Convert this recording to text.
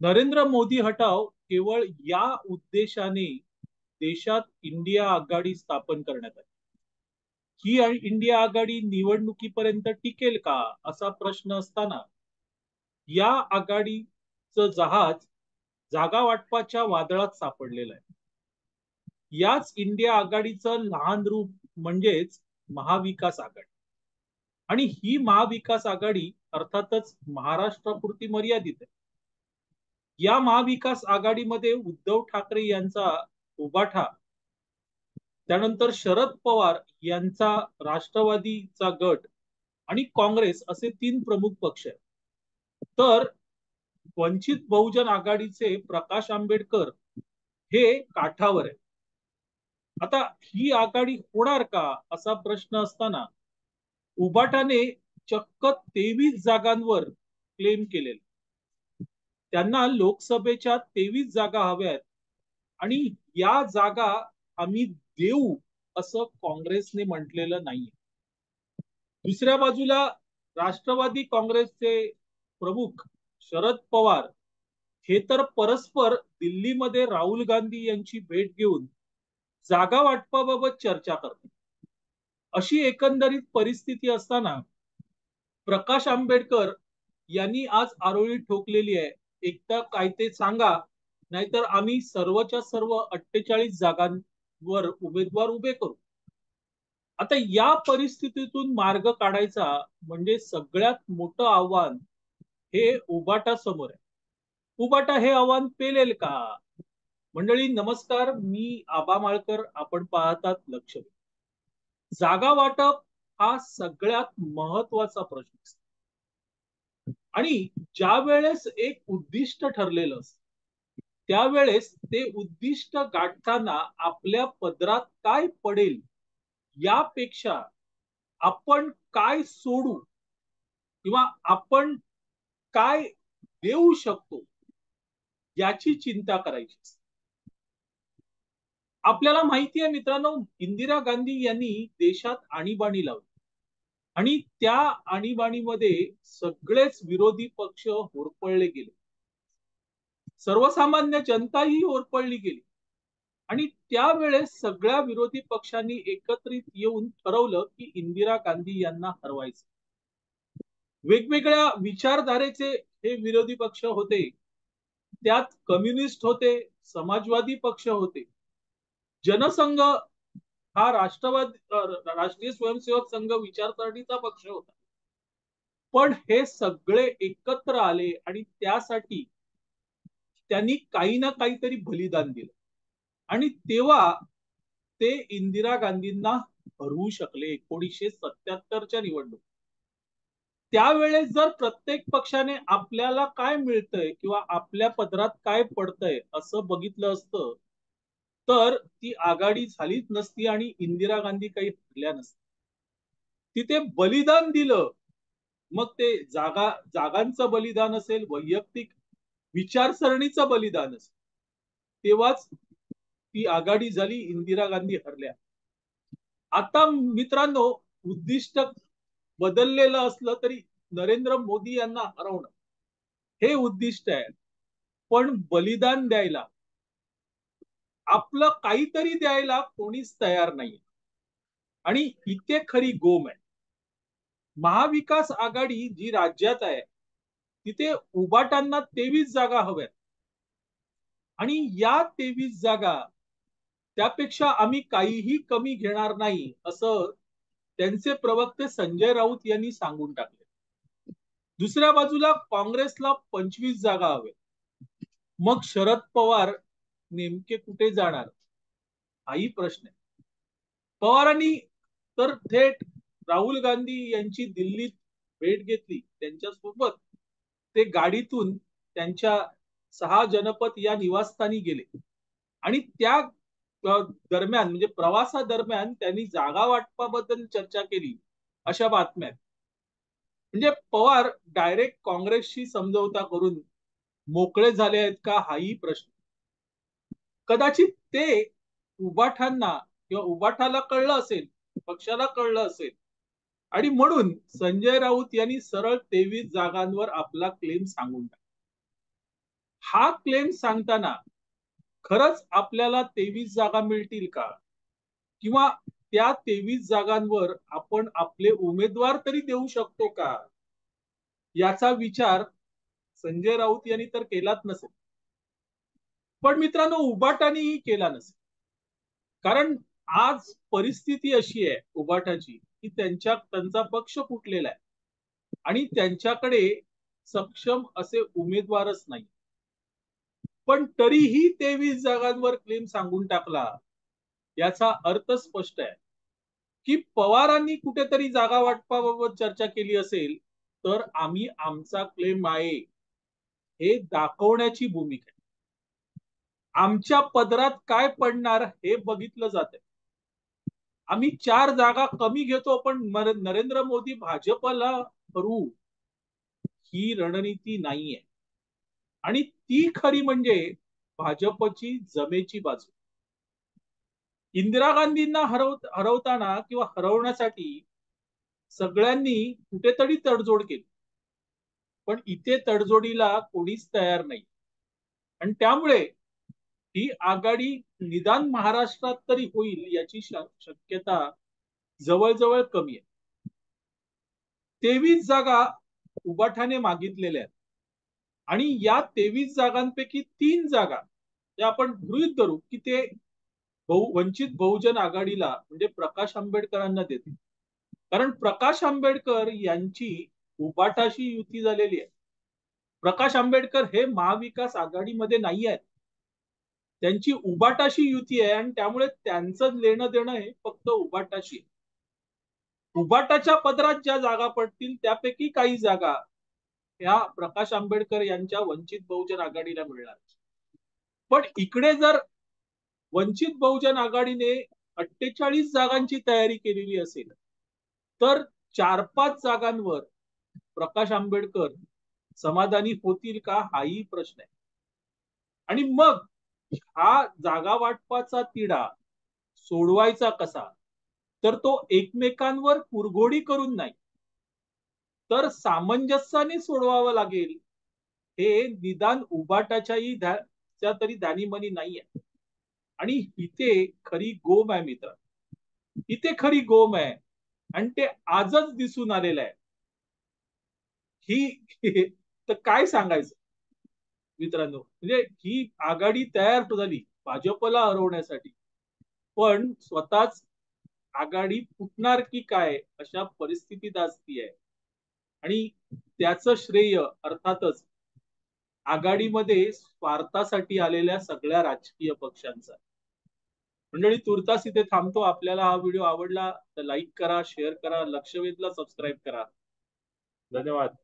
नरेंद्र मोदी हटाव केवळ या उद्देशाने देशात इंडिया आघाडी स्थापन करण्यात आली. ही इंडिया आघाडी निवडणुकीपर्यंत टिकेल का असा प्रश्न असताना या आघाडीचं जहाज जागा वाटपाच्या वादळात सापडलेलं आहे. याच इंडिया आघाडीचं लहान रूप म्हणजेच महाविकास आघाडी. आणि ही महाविकास आघाडी अर्थातच महाराष्ट्रापुरती मर्यादित आहे. या महाविकास आघाडीमध्ये उद्धव ठाकरे यांचा उभाठा, त्यानंतर शरद पवार यांचा राष्ट्रवादीचा गट आणि काँग्रेस असे तीन प्रमुख पक्ष आहेत. तर वंचित बहुजन आघाडीचे प्रकाश आंबेडकर हे काठावर आहे. आता ही आघाडी होणार का असा प्रश्न असताना उभाटाने चक्क 23 जागांवर क्लेम केलेले. त्यांना लोकसभेच्या 23 जागा हव्यात आणि या जागा आम्ही देऊ असं काँग्रेसने म्हटलेलं नाहीये. दुसऱ्या बाजूला राष्ट्रवादी काँग्रेसचे प्रमुख शरद पवार हे तर परस्पर दिल्लीमध्ये राहुल गांधी यांची भेट घेऊन जागा वाटपाबाबत चर्चा करतात. अशी एकंदरीत परिस्थिती असताना प्रकाश आंबेडकर यांनी आज आरोळी ठोकलेली आहे. एकदा काय ते सांगा, नाहीतर आम्ही सर्वच्या सर्व 48 जागांवर उमेदवार उभे करू. आता या परिस्थितीतून मार्ग काढायचा म्हणजे सगळ्यात मोठं आव्हान हे उबाटा समोर आहे. उबाटा हे आव्हान पेलेल का? मंडळी नमस्कार, मी आबा माळकर. आपण पाहतात लक्ष. जागा वाटप हा सगळ्यात महत्वाचा प्रश्न असतो. आणि ज्या वेळेस एक उद्दिष्ट ठरलेलं असतं त्यावेळेस ते उद्दिष्ट गाठताना आपल्या पदरात काय पडेल यापेक्षा आपण काय सोडू किंवा आपण काय देऊ शकतो याची चिंता करायची. आपल्याला माहिती आहे मित्रांनो, इंदिरा गांधी यांनी देशात आणीबाणी लावली आणि त्या आणीबाणीमध्ये सगळेच विरोधी पक्ष होरपळले गेले. सर्वसामान्य जनताही होरपळली गेली आणि त्यावेळेस सगळ्या विरोधी पक्षांनी एकत्रित येऊन ठरवलं की इंदिरा गांधी यांना हरवायचं. वेगवेगळ्या विचारधारेचे हे विरोधी पक्ष होते. त्यात कम्युनिस्ट होते, समाजवादी पक्ष होते, जनसंघ हा राष्ट्रीय स्वयंसेवक संघ विचारसरणीचा पक्ष होता. पण हे सगळे एकत्र आले आणि त्यासाठी त्यांनी काही ना काहीतरी बलिदान दिलं आणि तेव्हा ते इंदिरा गांधींना हरवू शकले 1977च्या निवडणुकीत. त्यावेळेस जर प्रत्येक पक्षाने आपल्याला काय मिळतंय किंवा आपल्या पदरात काय पडतंय असं बघितलं असतं तर ती आघाडी झालीच नसती आणि इंदिरा गांधी काही हरल्या नसत्या. तिथे बलिदान दिलं, मग ते जागांचं बलिदान असेल, वैयक्तिक विचारसरणीचं बलिदान असेल, तेव्हाच ती आघाडी झाली, इंदिरा गांधी हरल्या. आता मित्रांनो, उद्दिष्ट बदललेलं असलं तरी नरेंद्र मोदी यांना हरवणं हे उद्दिष्ट आहे. पण बलिदान द्यायला, आपलं काहीतरी द्यायला कोणीच तयार नाही. आणि इथे खरी गोम आहे. महाविकास आघाडी जी राज्यात आहे तिथे उबाटांना 23 जागा हव्यात आणि या 23 जागा त्यापेक्षा आम्ही काहीही कमी घेणार नाही असं त्यांचे प्रवक्ते संजय राऊत यांनी सांगून टाकले. दुसऱ्या बाजूला काँग्रेसला 25 जागा हव्यात. मग शरद पवार नेमके कुठे जाणार हाही प्रश्न आहे. पवारांनी तर थेट राहुल गांधी यांची दिल्लीत भेट घेतली. त्यांच्यासोबत ते गाडीतून त्यांच्या 6 जनपद या निवासस्थानी गेले आणि त्या दरम्यान म्हणजे प्रवासादरम्यान त्यांनी जागा वाटपाबद्दल चर्चा केली अशा बातम्या. म्हणजे पवार डायरेक्ट काँग्रेसशी समझोता करून मोकळे झाले आहेत का हाही प्रश्न. कदाचित ते उबाठांना किंवा उबाठाला कळलं असेल, पक्षाला कळलं असेल आणि म्हणून संजय राऊत यांनी सरळ 23 जागांवर आपला क्लेम सांगून टाकला. हा क्लेम सांगताना खरंच आपल्याला 23 जागा मिळतील का, किंवा त्या 23 जागांवर आपण आपले उमेदवार तरी देऊ शकतो का, याचा विचार संजय राऊत यांनी तर केलाच नसेल. पण मित्रांनो, उबाटानेही केला नसेल. कारण आज परिस्थिती अशी आहे उबाटाची, की त्यांचा पक्ष फुटलेला आहे आणि त्यांच्याकडे सक्षम असे उमेदवारच नाही. पण तरीही 23 जागांवर क्लेम सांगून टाकला. याचा अर्थ स्पष्ट आहे की पवारांनी कुठेतरी जागा वाटपाबाबत चर्चा केली असेल, तर आम्ही आमचा क्लेम आहे हे दाखवण्याची भूमिका आहे. आमच्या पदरात काय पडणार हे बघितलं जात आहे. आम्ही 4 जागा कमी घेतो, पण नरेंद्र मोदी भाजपला हरवू, ही रणनीती नाहीये. आणि ती खरी म्हणजे भाजपची जमेची बाजू. इंदिरा गांधींना हरवताना किंवा हरवण्यासाठी सगळ्यांनी कुठेतरी तडजोड केली, पण इथे तडजोडीला कोणीच तयार नाही. आणि त्यामुळे ही आघाडी निदान महाराष्ट्रात तरी होईल याची शक्यता जवळजवळ कमी आहे. 23 जागा उबाठाने मागितलेल्या आहेत आणि या 23 जागांपैकी 3 जागा त्या आपण गृहीत धरू की ते वंचित बहुजन आघाडीला म्हणजे प्रकाश आंबेडकरांना देतील. कारण प्रकाश आंबेडकर यांची उबाटाशी युती झालेली आहे. प्रकाश आंबेडकर हे महाविकास आघाडीमध्ये नाही आहेत. त्यांची उबाटाशी युती आहे आणि त्यामुळे त्यांचं लेणं देणं हे फक्त उबाटाशी आहे. उबाटाच्या पदरात ज्या जागा पडतील त्यापैकी काही जागा या प्रकाश आंबेडकर यांच्या वंचित बहुजन आघाडीला मिळणार. पण इकडे जर वंचित बहुजन आघाडीने 48 जागांची तयारी केलेली असेल, तर 4-5 जागांवर प्रकाश आंबेडकर समाधानी होतील का, हाही प्रश्न आहे. आणि मग हा जागा वाटपाचा तिढा सोडवायचा कसा, तर तो एकमेकांवर कुरघोडी करून नाही, तर सामंजस्याने सोडवावं लागेल. हे निदान उबाटाच्याही तरी ध्यानीमनी नाहीये. आणि इथे खरी गोम आहे मित्र, इथे खरी गोम आहे आणि ते आजच दिसून आलेलं आहे. ही तर काय सांगायचं मित्रांनो, म्हणजे ही आघाडी तयार झाली भाजपला हरवण्यासाठी, पण स्वतःच आघाडी फुटणार की काय अशा परिस्थितीत आज ती आहे. आणि त्याचं श्रेय अर्थातच आघाडीमध्ये स्वार्थासाठी आलेल्या सगळ्या राजकीय पक्षांचा. मंडळी, तुर्तास इथे थांबतो. आपल्याला हा व्हिडिओ आवडला तर लाईक करा, शेअर करा, लक्षवेधला सबस्क्राईब करा. धन्यवाद.